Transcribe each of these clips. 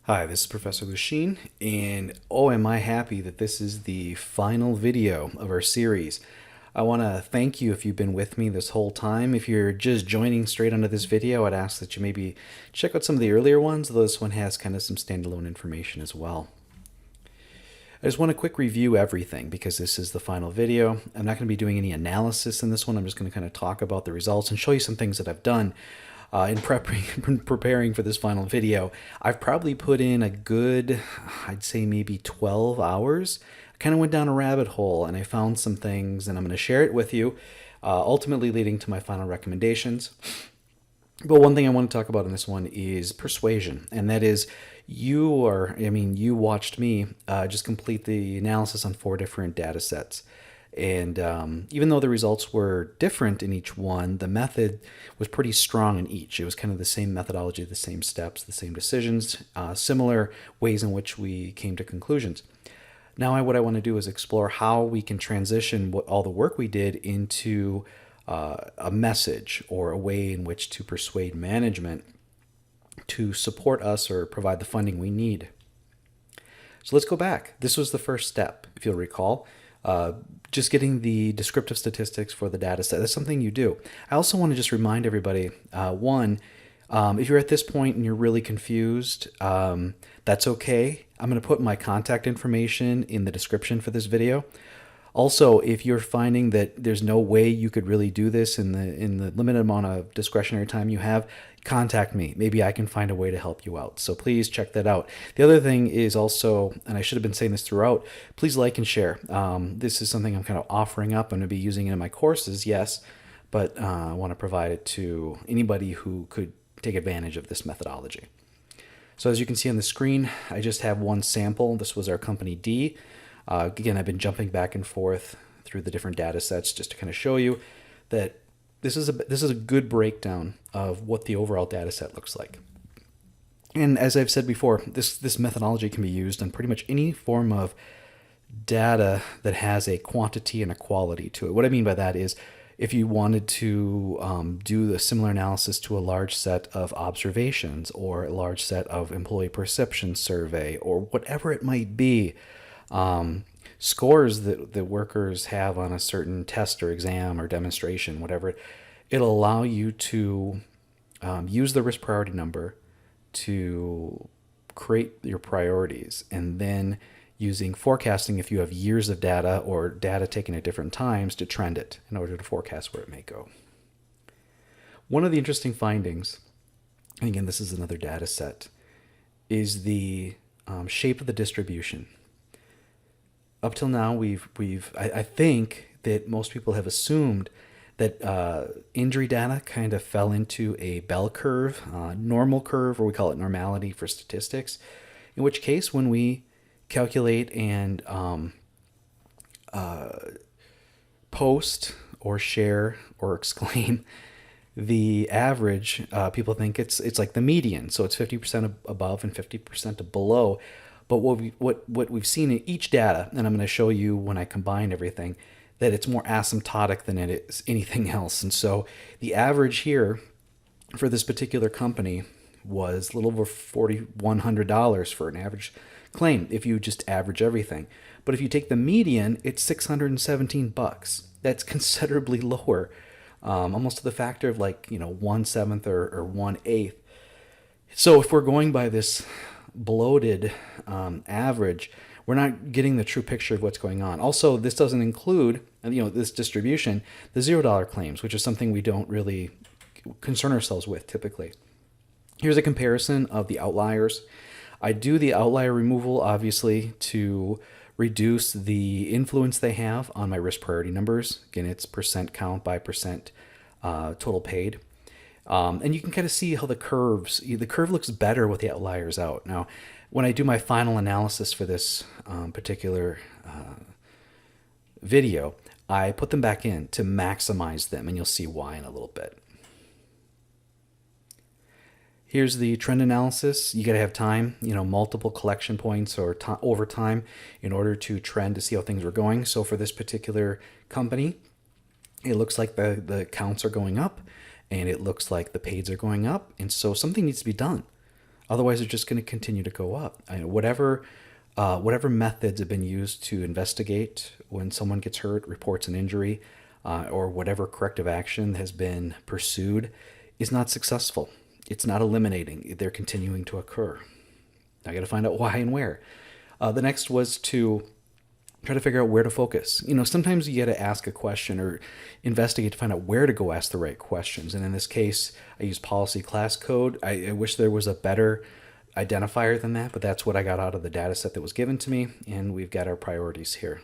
Hi, this is Professor Loushine, and oh, am I happy that this is the final video of our series. I want to thank you if you've been with me this whole time. If you're just joining straight onto this video, I'd ask that you maybe check out some of the earlier ones, though this one has kind of some standalone information as well. I just want to quick review everything because this is the final video. I'm not going to be doing any analysis in this one. I'm just going to kind of talk about the results and show you some things that I've done in preparing for this final video. I've probably put in a good, I'd say maybe 12 hours. I kind of went down a rabbit hole and I found some things, and I'm going to share it with you, ultimately leading to my final recommendations. But one thing I want to talk about in this one is persuasion, and that is you watched me just complete the analysis on 4 different data sets. And even though the results were different in each one, the method was pretty strong in each. It was kind of the same methodology, the same steps, the same decisions, similar ways in which we came to conclusions. Now, what I want to do is explore how we can transition all the work we did into a message or a way in which to persuade management to support us or provide the funding we need. So let's go back. This was the first step, if you'll recall. Just getting the descriptive statistics for the data set. That's something you do. I also want to just remind everybody, if you're at this point and you're really confused, that's okay. I'm going to put my contact information in the description for this video. Also, if you're finding that there's no way you could really do this in the limited amount of discretionary time you have, contact me. Maybe I can find a way to help you out. So please check that out. The other thing is also, and I should have been saying this throughout, please like and share. This is something I'm kind of offering up. I'm going to be using it in my courses, yes, but I want to provide it to anybody who could take advantage of this methodology. So as you can see on the screen, I just have one sample. This was our company D. Again, I've been jumping back and forth through the different data sets just to kind of show you that this is a good breakdown of what the overall data set looks like. And as I've said before, this methodology can be used on pretty much any form of data that has a quantity and a quality to it. What I mean by that is if you wanted to do a similar analysis to a large set of observations or a large set of employee perception survey or whatever it might be, scores that the workers have on a certain test or exam or demonstration, whatever, it'll allow you to use the risk priority number to create your priorities, and then using forecasting if you have years of data or data taken at different times to trend it in order to forecast where it may go. One of the interesting findings, and again this is another data set, is the shape of the distribution. Up till now, I think that most people have assumed that injury data kind of fell into a bell curve, normal curve, or we call it normality for statistics, in which case when we calculate and post or share or exclaim the average, people think it's like the median, so it's 50% above and 50% below. But what we've seen in each data, and I'm going to show you when I combine everything, that it's more asymptotic than it is anything else. And so the average here for this particular company was a little over $4,100 for an average claim if you just average everything. But if you take the median, it's $617. That's considerably lower, almost to the factor of 1/7 or 1/8. So if we're going by this bloated average, we're not getting the true picture of what's going on. Also, this doesn't include, this distribution, the $0 claims, which is something we don't really concern ourselves with typically. Here's a comparison of the outliers. I do the outlier removal, obviously, to reduce the influence they have on my risk priority numbers. Again, it's percent count by percent total paid. And you can kind of see how the curve looks better with the outliers out. Now, when I do my final analysis for this particular video, I put them back in to maximize them, and you'll see why in a little bit. Here's the trend analysis. You got to have time, multiple collection points or over time in order to trend to see how things are going. So for this particular company, it looks like the counts are going up, and it looks like the paids are going up, and so something needs to be done. Otherwise, they're just going to continue to go up. Whatever methods have been used to investigate when someone gets hurt, reports an injury, or whatever corrective action has been pursued is not successful. It's not eliminating. They're continuing to occur. I got to find out why and where. The next was to try to figure out where to focus. Sometimes you got to ask a question or investigate to find out where to go ask the right questions. And in this case, I use policy class code. I wish there was a better identifier than that, but that's what I got out of the data set that was given to me, and we've got our priorities here.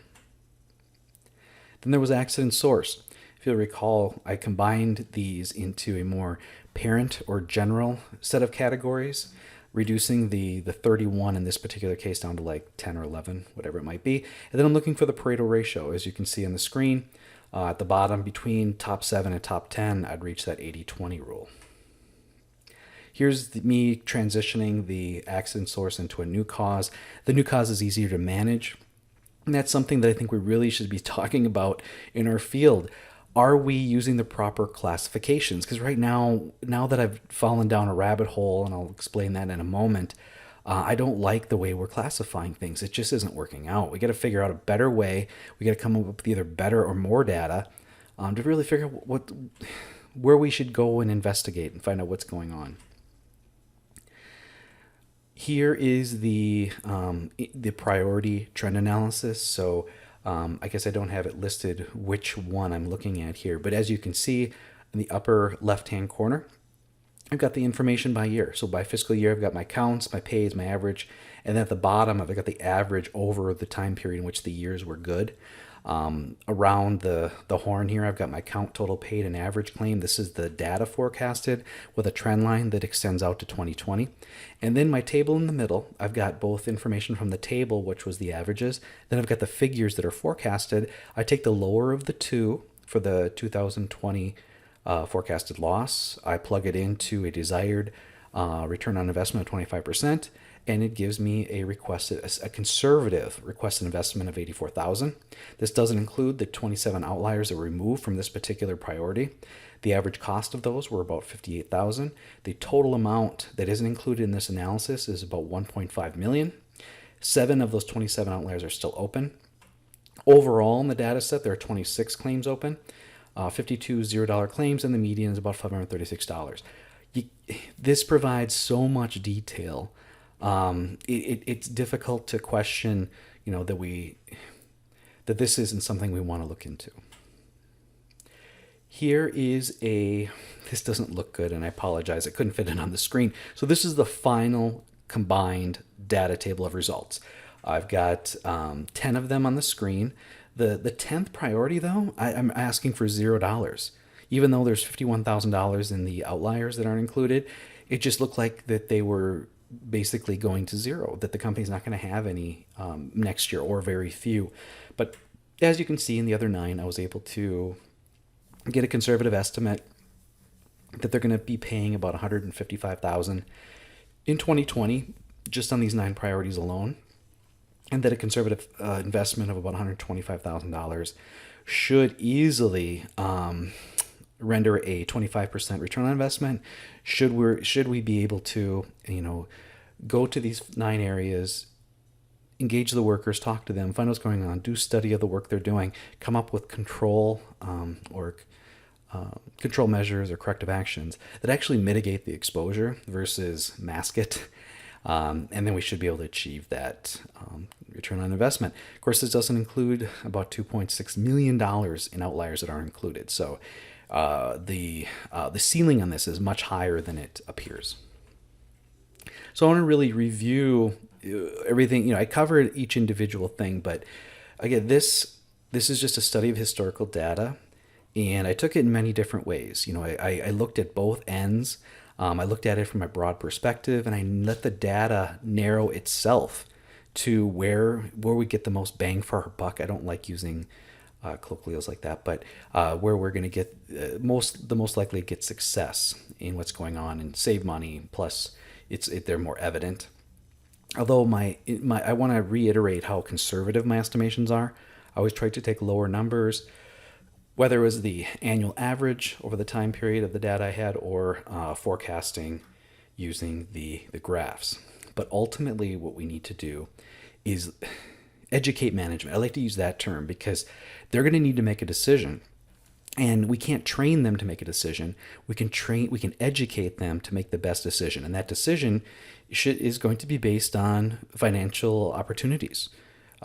Then there was accident source. If you'll recall, I combined these into a more parent or general set of categories, reducing the 31 in this particular case down to like 10 or 11, whatever it might be. And then I'm looking for the Pareto ratio. As you can see on the screen, at the bottom, between top 7 and top 10, I'd reach that 80-20 rule. Here's me transitioning the accident source into a new cause. The new cause is easier to manage, and that's something that I think we really should be talking about in our field. Are we using the proper classifications? Because right now that I've fallen down a rabbit hole, and I'll explain that in a moment, I don't like the way we're classifying things. It just isn't working out. We got to figure out a better way. We got to come up with either better or more data to really figure out where we should go and investigate and find out what's going on. Here is the priority trend analysis. So I guess I don't have it listed which one I'm looking at here, but as you can see in the upper left-hand corner, I've got the information by year. So by fiscal year, I've got my counts, my pays, my average, and then at the bottom, I've got the average over the time period in which the years were good. Around the horn here, I've got my count, total paid, and average claim. This is the data forecasted with a trend line that extends out to 2020. And then my table in the middle, I've got both information from the table, which was the averages. Then I've got the figures that are forecasted. I take the lower of the two for the 2020 forecasted loss. I plug it into a desired return on investment of 25%. And it gives me a conservative requested investment of $84,000. This doesn't include the 27 outliers that were removed from this particular priority. The average cost of those were about $58,000. The total amount that isn't included in this analysis is about $1.5 million. 7 of those 27 outliers are still open. Overall in the data set, there are 26 claims open, 52 $0 claims, and the median is about $536. This provides so much detail. It's difficult to question, that this isn't something we want to look into. Here is this doesn't look good, and I apologize, I couldn't fit it on the screen. So this is the final combined data table of results. I've got 10 of them on the screen. The 10th priority, though, I'm asking for $0. Even though there's $51,000 in the outliers that aren't included, it just looked like that they were basically going to zero, that the company's not going to have any next year, or very few. But as you can see in the other 9, I was able to get a conservative estimate that they're going to be paying about $155,000 in 2020 just on these 9 priorities alone, and that a conservative investment of about $125,000 should easily render a 25% return on investment. Should we be able to, go to these 9 areas, engage the workers, talk to them, find what's going on, do study of the work they're doing, come up with control control measures or corrective actions that actually mitigate the exposure versus mask it. And then we should be able to achieve that return on investment. Of course, this doesn't include about $2.6 million in outliers that aren't included. So the ceiling on this is much higher than it appears. So I want to really review everything. I covered each individual thing, but again, this is just a study of historical data, and I took it in many different ways. I looked at both ends. I looked at it from a broad perspective, and I let the data narrow itself to where we get the most bang for our buck. I don't like using colloquials like that, but where we're going to get the most likely to get success in what's going on and save money. Plus, they're more evident. Although I want to reiterate how conservative my estimations are. I always try to take lower numbers, whether it was the annual average over the time period of the data I had, or forecasting using the graphs. But ultimately, what we need to do is educate management. I like to use that term because they're going to need to make a decision. And we can't train them to make a decision. We can educate them to make the best decision. And that decision is going to be based on financial opportunities.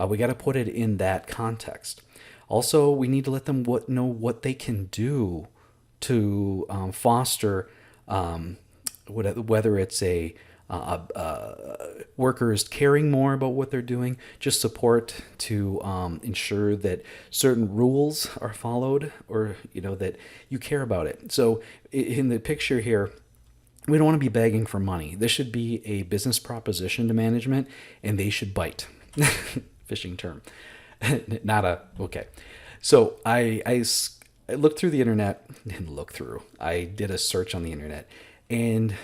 We got to put it in that context. Also, we need to let them know what they can do to foster, whether it's workers caring more about what they're doing, just support to ensure that certain rules are followed, or that you care about it. So in the picture here, we don't want to be begging for money. This should be a business proposition to management, and they should bite. Fishing term. Okay. So I looked through the internet. I did a search on the internet and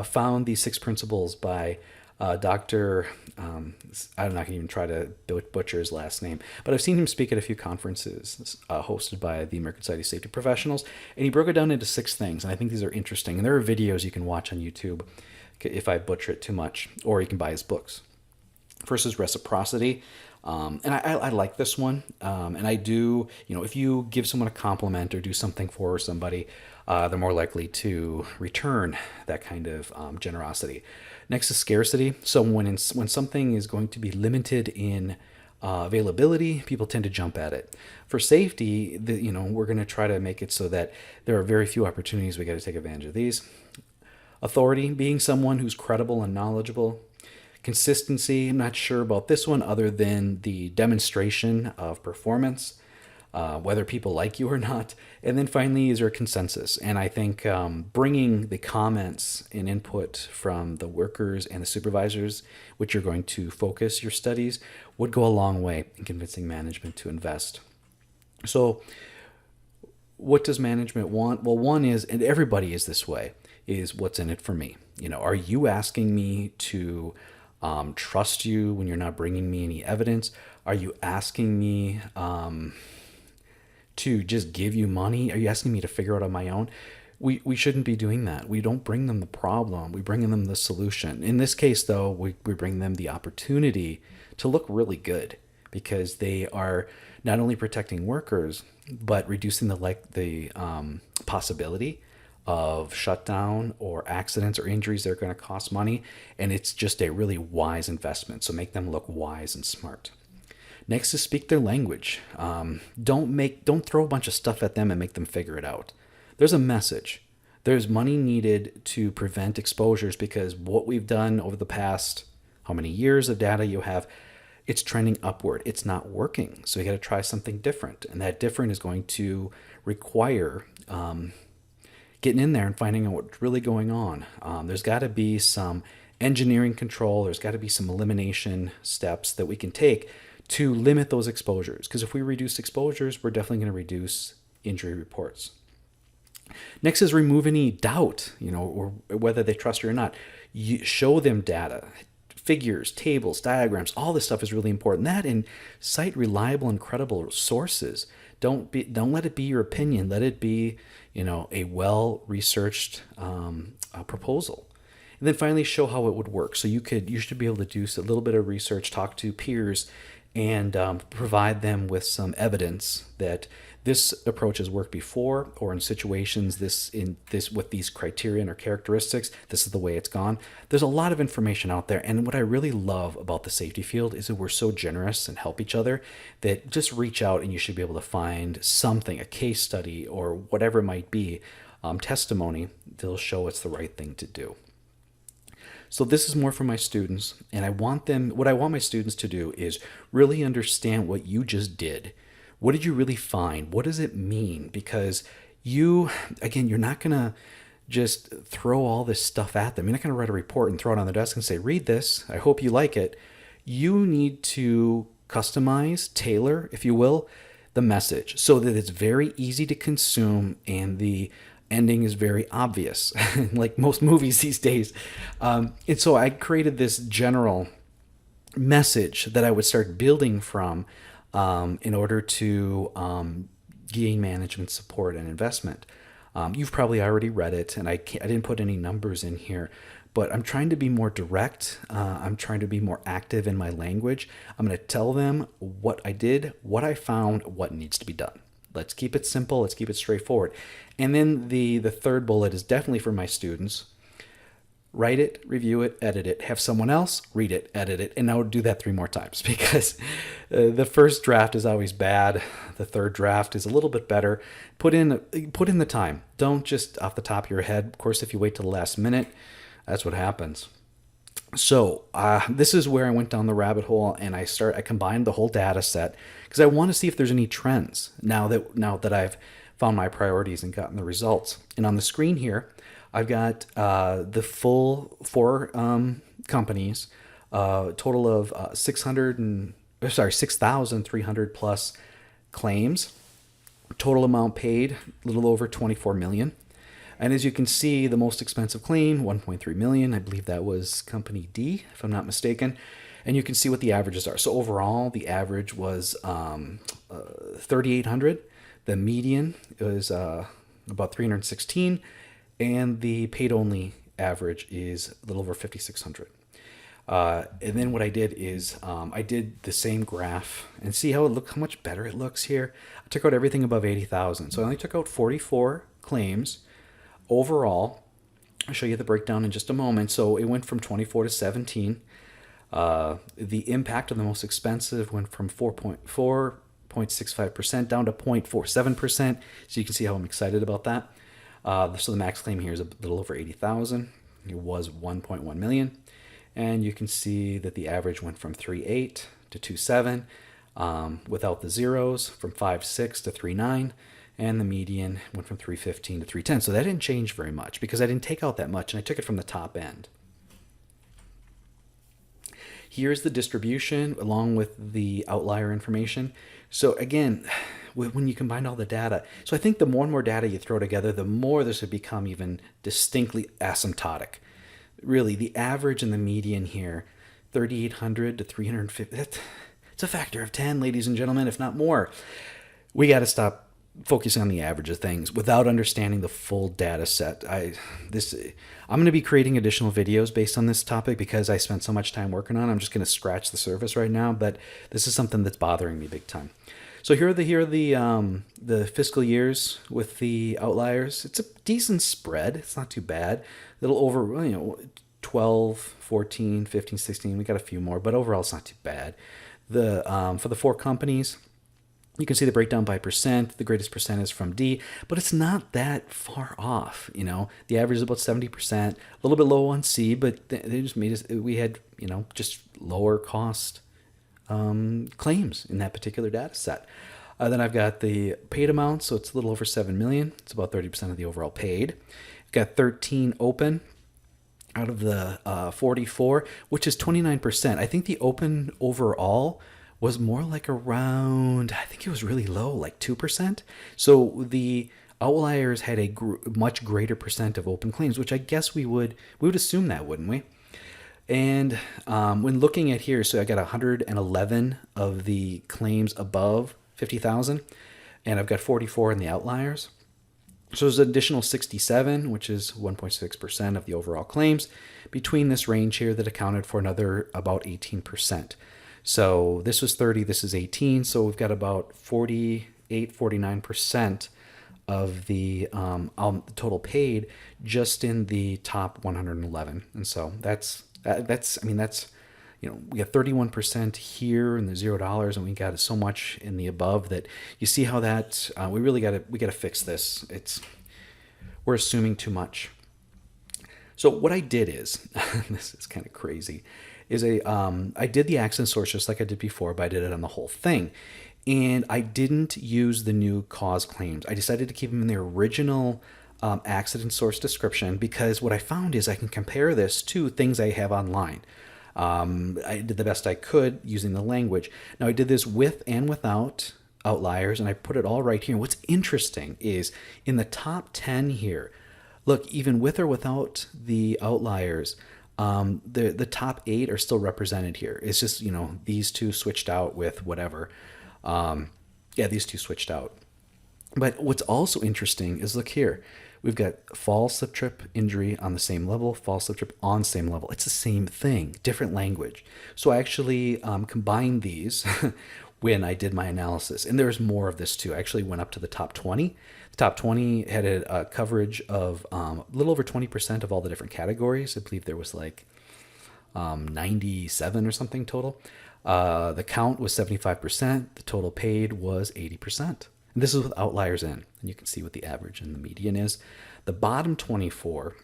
found these 6 principles by Dr. I'm not going to even try to butcher his last name, but I've seen him speak at a few conferences hosted by the American Society of Safety Professionals, and he broke it down into 6 things, and I think these are interesting. And there are videos you can watch on YouTube if I butcher it too much, or you can buy his books. First is reciprocity. And I like this one. And I do, if you give someone a compliment or do something for somebody, they're more likely to return that kind of generosity. Next is scarcity. So when something is going to be limited in availability, people tend to jump at it. For safety, we're going to try to make it so that there are very few opportunities. We got to take advantage of these. Authority, being someone who's credible and knowledgeable. Consistency, I'm not sure about this one other than the demonstration of performance, whether people like you or not. And then finally is our consensus. And I think bringing the comments and input from the workers and the supervisors, which you're going to focus your studies, would go a long way in convincing management to invest. So what does management want? Well, one is, and everybody is this way, is what's in it for me. Are you asking me to trust you when you're not bringing me any evidence? Are you asking me to just give you money? Are you asking me to figure out on my own? We shouldn't be doing that. We don't bring them the problem. We bring them the solution. In this case, though, we bring them the opportunity to look really good, because they are not only protecting workers, but reducing the possibility of shutdown or accidents or injuries that are going to cost money. And it's just a really wise investment. So make them look wise and smart. Next is speak their language. Don't throw a bunch of stuff at them and make them figure it out. There's a message. There's money needed to prevent exposures, because what we've done over the past, how many years of data you have, it's trending upward. It's not working. So you got to try something different. And that different is going to require getting in there and finding out what's really going on. There's got to be some engineering control. There's got to be some elimination steps that we can take to limit those exposures. Because if we reduce exposures, we're definitely going to reduce injury reports. Next is remove any doubt, or whether they trust you or not. You show them data, figures, tables, diagrams. All this stuff is really important. That, and cite reliable and credible sources. Don't let it be your opinion. Let it be, a well-researched proposal. And then finally, show how it would work. So you should be able to do a little bit of research, talk to peers, and provide them with some evidence that this approach has worked before, or in situations with these criteria or characteristics, this is the way it's gone. There's a lot of information out there, and what I really love about the safety field is that we're so generous and help each other that just reach out and you should be able to find something, a case study or whatever it might be, testimony that'll show it's the right thing to do. So this is more for my students, and what I want my students to do is really understand what you just did. What did you really find? What does it mean? Because you're not going to just throw all this stuff at them. You're not going to write a report and throw it on the desk and say, read this. I hope you like it. You need to customize, tailor, if you will, the message so that it's very easy to consume and the ending is very obvious, like most movies these days. And so I created this general message that I would start building from in order to gain management support and investment. You've probably already read it, and I didn't put any numbers in here, but I'm trying to be more direct. I'm trying to be more active in my language. I'm going to tell them what I did, what I found, what needs to be done. Let's keep it simple. Let's keep it straightforward. And then the third bullet is definitely for my students. Write it, review it, edit it. Have someone else read it, edit it, and now do that 3 more times, because the first draft is always bad. The third draft is a little bit better. Put in the time. Don't just off the top of your head. Of course, if you wait till the last minute, that's what happens. So this is where I went down the rabbit hole, and I combined the whole data set because I want to see if there's any trends now that I've found my priorities and gotten the results. And on the screen here, I've got the full 4 companies, total of 6,300 plus claims, total amount paid, a little over 24 million. And as you can see, the most expensive claim, 1.3 million. I believe that was company D, if I'm not mistaken. And you can see what the averages are. So overall, the average was 3,800. The median is about 316. And the paid-only average is a little over 5,600. And then what I did is I did the same graph and see how much better it looks here. I took out everything above 80,000. So I only took out 44 claims overall. I'll show you the breakdown in just a moment. So it went from 24 to 17. The impact of the most expensive went from 4.65% down to 0.47%. So you can see how I'm excited about that. So the max claim here is a little over 80,000. It was 1.1 million. And you can see that the average went from 3.8 to 2.7, without the zeros, from 5.6 to 3.9, and the median went from 3.15 to 3.10. So that didn't change very much because I didn't take out that much, and I took it from the top end. Here's the distribution along with the outlier information. So again, when you combine all the data, so I think the more and more data you throw together, the more this would become even distinctly asymptotic. Really, the average and the median here, 3,800 to 350, it's a factor of 10, ladies and gentlemen, if not more. We got to stop focusing on the average of things without understanding the full data set. I'm going to be creating additional videos based on this topic because I spent so much time working on it. I'm just going to scratch the surface right now, but this is something that's bothering me big time. So here are the fiscal years with the outliers. It's a decent spread. It's not too bad. A little over 12, 14, 15, 16. We got a few more, but overall it's not too bad. For the 4 companies, you can see the breakdown by percent. The greatest percent is from D, but it's not that far off. The average is about 70%, a little bit low on C, but they just made us. We had just lower cost claims in that particular data set. Then I've got the paid amount, so it's a little over 7 million. It's about 30% of the overall paid. I've got 13 open out of the 44, which is 29%. I think the open overall was more like around, I think it was really low, like 2%. So the outliers had a much greater percent of open claims, which I guess we would assume that, wouldn't we? And when looking at here, so I got 111 of the claims above 50,000, and I've got 44 in the outliers. So there's an additional 67, which is 1.6% of the overall claims between this range here that accounted for another about 18%. So this was 30, this is 18. So we've got about 48, 49% of the total paid just in the top 111. And so that's we got 31% here in the $0, and we got so much in the above that you see how that we got to fix this. We're assuming too much. So what I did is this is kind of crazy. I did the accident source just like I did before, but I did it on the whole thing, and I didn't use the new cause claims. I decided to keep them in the original accident source description because what I found is I can compare this to things I have online. I did the best I could using the language. Now I did this with and without outliers, and I put it all right here. What's interesting is in the top 10 here, look, even with or without the outliers, the top 8 are still represented here. It's just, these two switched out with whatever. These two switched out. But what's also interesting is, look here, We've got fall slip trip injury on the same level, fall slip trip on same level. It's the same thing, different language. So I actually combined these when I did my analysis. And there's more of this too. I actually went up to the top 20. The top 20 had a coverage of a little over 20% of all the different categories. I believe there was like 97 or something total. The count was 75%. The total paid was 80%. And this is with outliers in. And you can see what the average and the median is. The bottom 24,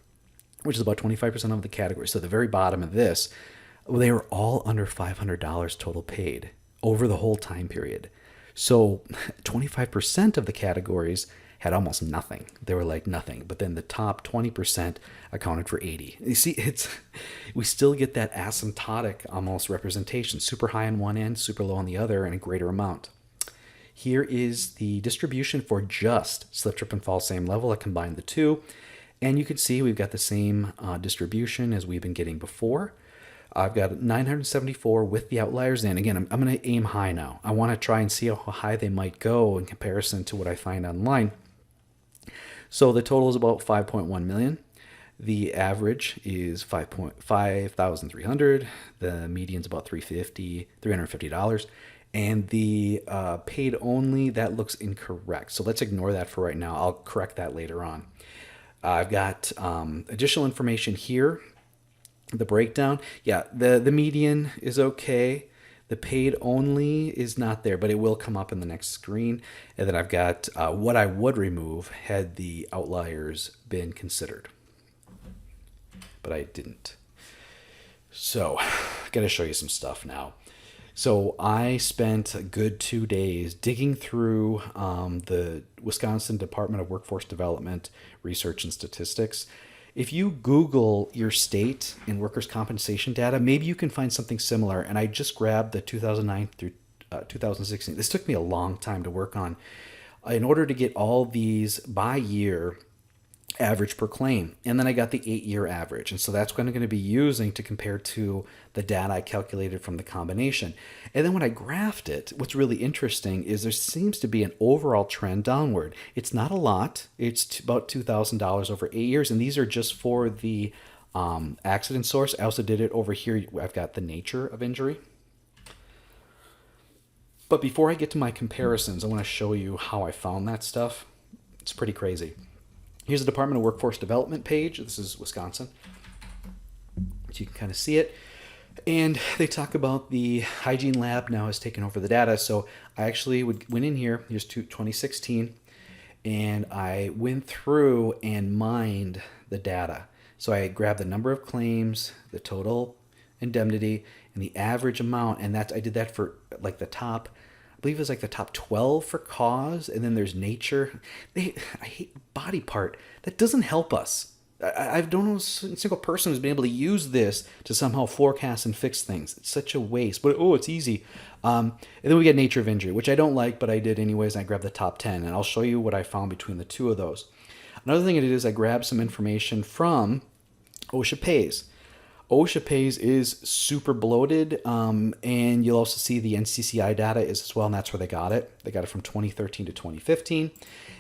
which is about 25% of the category. So the very bottom of this, they were all under $500 total paid over the whole time period. So 25% of the categories had almost nothing. They were like nothing. But then the top 20% accounted for 80. You see, we still get that asymptotic almost representation. Super high on one end, super low on the other, and a greater amount. Here is the distribution for just slip, trip, and fall same level. I combined the two. And you can see we've got the same distribution as we've been getting before. I've got 974 with the outliers in. Again, I'm going to aim high now. I want to try and see how high they might go in comparison to what I find online. So the total is about 5.1 million. The average is 5,300. The median's about $350. And the paid only, that looks incorrect. So let's ignore that for right now. I'll correct that later on. I've got additional information here. The breakdown, yeah, the median is okay. The paid only is not there, but it will come up in the next screen. And then I've got what I would remove had the outliers been considered. But I didn't. So, got to show you some stuff now. So I spent a good 2 days digging through the Wisconsin Department of Workforce Development Research and Statistics. If you Google your state and workers' compensation data, maybe you can find something similar. And I just grabbed the 2009 through 2016. This took me a long time to work on in order to get all these by year average per claim. And then I got the 8-year average. And so that's what I'm going to be using to compare to the data I calculated from the combination. And then when I graphed it, what's really interesting is there seems to be an overall trend downward. It's not a lot. It's about $2,000 over 8 years. And these are just for the accident source. I also did it over here. I've got the nature of injury. But before I get to my comparisons, I want to show you how I found that stuff. It's pretty crazy. Here's the Department of Workforce Development page. This is Wisconsin. So you can kind of see it. And they talk about the hygiene lab now has taken over the data. So I actually went in here, here's 2016, and I went through and mined the data. So I grabbed the number of claims, the total indemnity, and the average amount. And I did that for like the top, I believe it was like the top 12 for cause, and then there's nature. I hate body part. That doesn't help us. I don't know a single person who's been able to use this to somehow forecast and fix things. It's such a waste, but it's easy. And then we get nature of injury, which I don't like, but I did anyways, and I grabbed the top 10, and I'll show you what I found between the two of those. Another thing I did is I grabbed some information from OSHA Pays. OSHA Pays is super bloated, and you'll also see the NCCI data is as well, and that's where they got it. They got it from 2013 to 2015.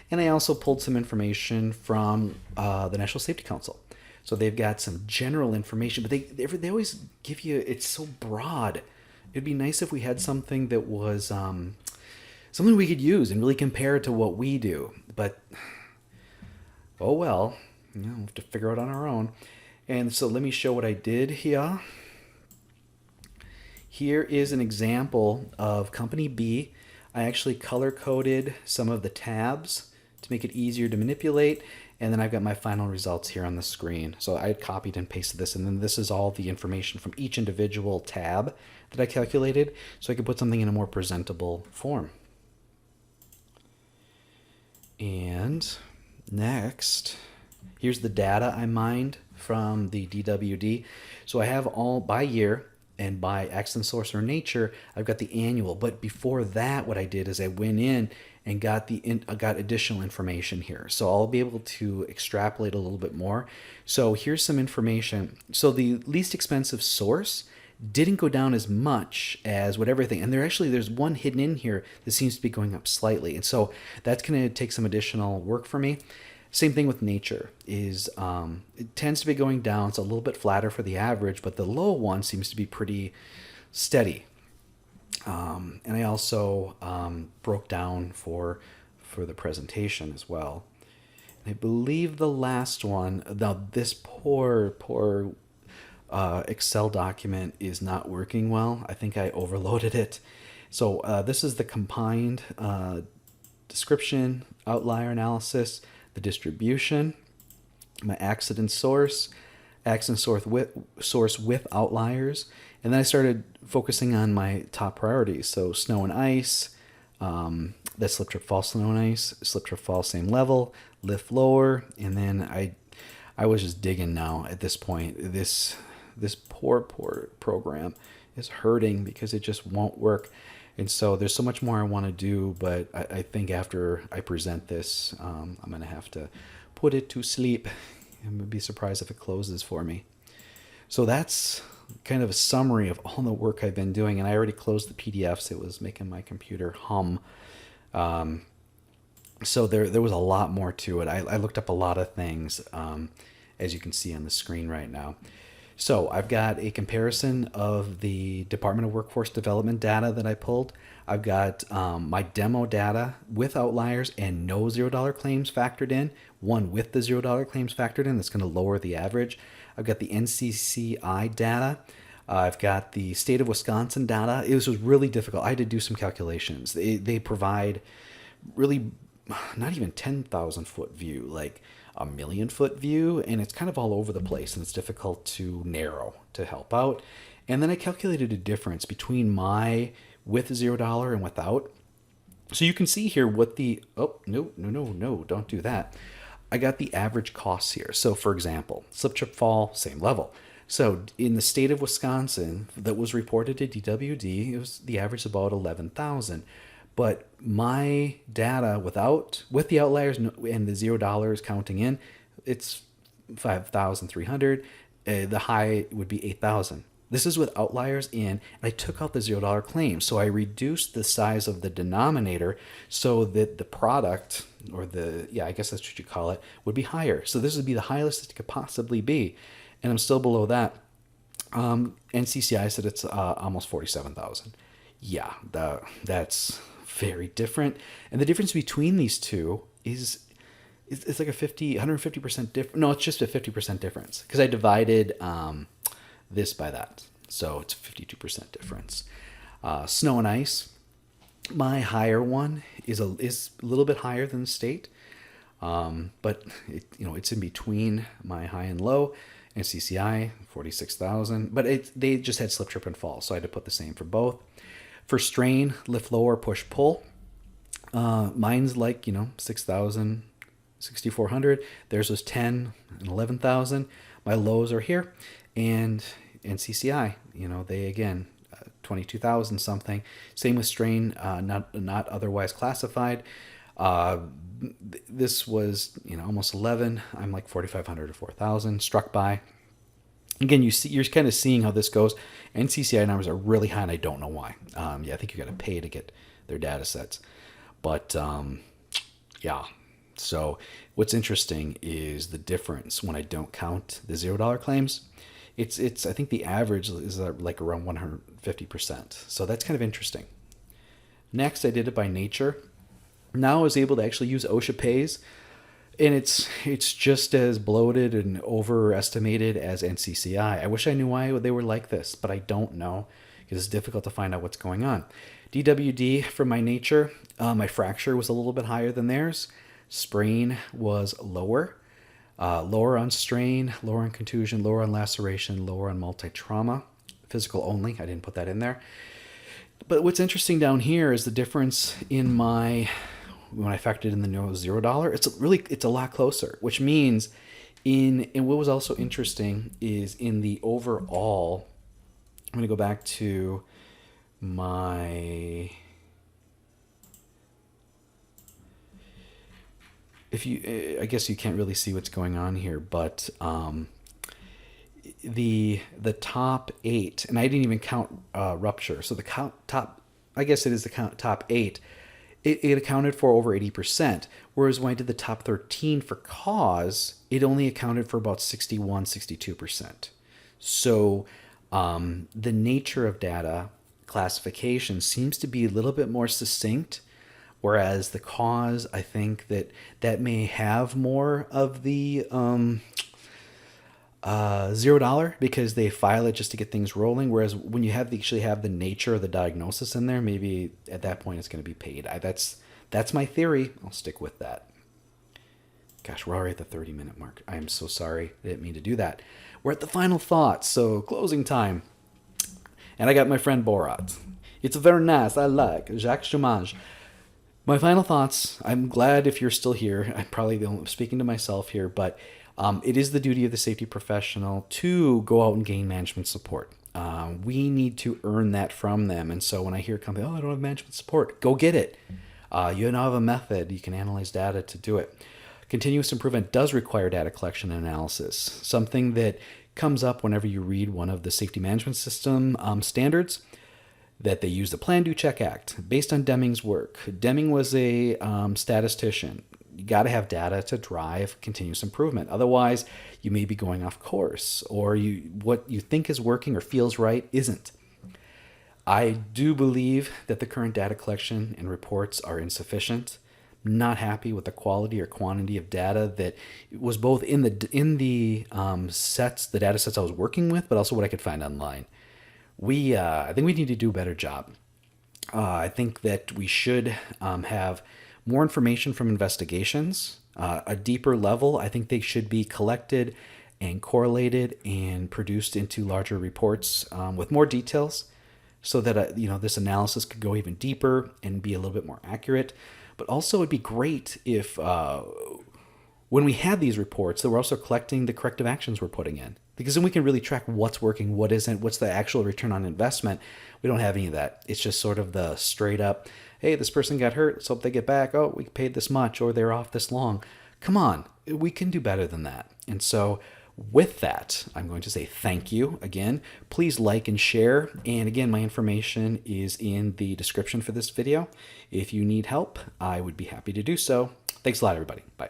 And I also pulled some information from the National Safety Council. So they've got some general information, but they always give you, it's so broad. It'd be nice if we had something that was something we could use and really compare it to what we do. But, oh well, we'll have to figure it out on our own. And so let me show what I did here. Here is an example of Company B. I actually color-coded some of the tabs to make it easier to manipulate. And then I've got my final results here on the screen. So I copied and pasted this, and then this is all the information from each individual tab that I calculated, so I could put something in a more presentable form. And next, here's the data I mined from the DWD. So I have all by year and by accident source or nature. I've got the annual, but before that, what I did is I went in and got additional information here. So I'll be able to extrapolate a little bit more. So here's some information. So the least expensive source didn't go down as much as what everything, and there's one hidden in here that seems to be going up slightly. And so that's going to take some additional work for me. Same thing with nature is it tends to be going down. It's a little bit flatter for the average, but the low one seems to be pretty steady. And I also broke down for the presentation as well. And I believe the last one, now this poor Excel document is not working well. I think I overloaded it. So this is the combined description, outlier analysis, the distribution, my accident source with outliers, and then I started focusing on my top priorities. So snow and ice, that slip trip fall snow and ice, slip trip fall same level, lift lower, and then I was just digging now at this point. This poor program is hurting because it just won't work. And so there's so much more I want to do, but I think after I present this, I'm going to have to put it to sleep. I would be surprised if it closes for me. So that's kind of a summary of all the work I've been doing. And I already closed the PDFs. It was making my computer hum. So there was a lot more to it. I looked up a lot of things, as you can see on the screen right now. So I've got a comparison of the Department of Workforce Development data that I pulled. I've got my demo data with outliers and no $0 claims factored in, one with the $0 claims factored in that's going to lower the average. I've got the NCCI data. I've got the state of Wisconsin data. It was really difficult. I had to do some calculations. They provide really not even 10,000 foot view, like a 1,000,000 foot view, and it's kind of all over the place, and it's difficult to narrow to help out. And then I calculated a difference between my with $0 and without. So you can see here what the, oh, no, don't do that. I got the average costs here. So for example, slip trip fall, same level. So in the state of Wisconsin that was reported to DWD, it was the average about 11,000. But my data with the outliers and the $0 counting in, it's 5,300. The high would be 8,000. This is with outliers in, and I took out the $0 claims. So I reduced the size of the denominator so that the product, or I guess that's what you call it, would be higher. So this would be the highest it could possibly be. And I'm still below that. NCCI said it's almost 47,000. Yeah, that's very different. And the difference between these two is it's like 150% difference. No, it's just a 50% difference because I divided this by that. So it's 52% difference. Snow and ice, my higher one is a little bit higher than the state. But it's in between my high and low. NCCI, 46,000. But they just had slip, trip, and fall. So I had to put the same for both. For strain, lift lower, push pull, mine's like 6,000, 6,400. Theirs was 10 and 11,000. My lows are here, and NCCI, they again 22,000 something. Same with strain, not otherwise classified. This was almost 11. I'm like 4,500 or 4,000 struck by. Again, you're kind of seeing how this goes. NCCI numbers are really high, and I don't know why. I think you got to pay to get their data sets. But yeah. So what's interesting is the difference when I don't count the $0 claims. It's I think the average is like around 150%. So that's kind of interesting. Next, I did it by nature. Now I was able to actually use OSHA pays. And it's just as bloated and overestimated as NCCI. I wish I knew why they were like this, but I don't know because it's difficult to find out what's going on. DWD, for my nature, my fracture was a little bit higher than theirs. Sprain was lower. Lower on strain, lower on contusion, lower on laceration, lower on multi-trauma. Physical only, I didn't put that in there. But what's interesting down here is the difference in when I factored in the $0, it's a lot closer, which means and what was also interesting is in the overall, I'm going to go back to I guess you can't really see what's going on here, but the top 8, and I didn't even count rupture. So the top, I guess it is the top 8. it accounted for over 80%. Whereas when I did the top 13 for cause, it only accounted for about 61, 62%. So the nature of data classification seems to be a little bit more succinct, whereas the cause, I think that may have more of the $0 because they file it just to get things rolling. Whereas when you actually have the nature of the diagnosis in there, maybe at that point it's going to be paid. That's my theory. I'll stick with that. Gosh, we're already at the 30-minute mark. I am so sorry. I didn't mean to do that. We're at the final thoughts, so closing time. And I got my friend Borat. It's very nice. I like Jacques Chômage. My final thoughts. I'm glad if you're still here. I'm probably speaking to myself here, but it is the duty of the safety professional to go out and gain management support. We need to earn that from them. And so when I hear a company, oh, I don't have management support, go get it. You now have a method. You can analyze data to do it. Continuous improvement does require data collection and analysis, something that comes up whenever you read one of the safety management system standards, that they use the Plan, Do, Check, Act based on Deming's work. Deming was a statistician. You got to have data to drive continuous improvement. Otherwise, you may be going off course, or what you think is working or feels right isn't. I do believe that the current data collection and reports are insufficient. Not happy with the quality or quantity of data that was both in the data sets I was working with, but also what I could find online. I think we need to do a better job. I think that we should have more information from investigations, a deeper level. I think they should be collected and correlated and produced into larger reports with more details, so that this analysis could go even deeper and be a little bit more accurate. But also, it'd be great if when we had these reports, that we're also collecting the corrective actions we're putting in, because then we can really track what's working, what isn't, what's the actual return on investment. We don't have any of that. It's just sort of the straight up, hey, this person got hurt, let's hope they get back. Oh, we paid this much, or they're off this long. Come on, we can do better than that. And so with that, I'm going to say thank you again. Please like and share. And again, my information is in the description for this video. If you need help, I would be happy to do so. Thanks a lot, everybody. Bye.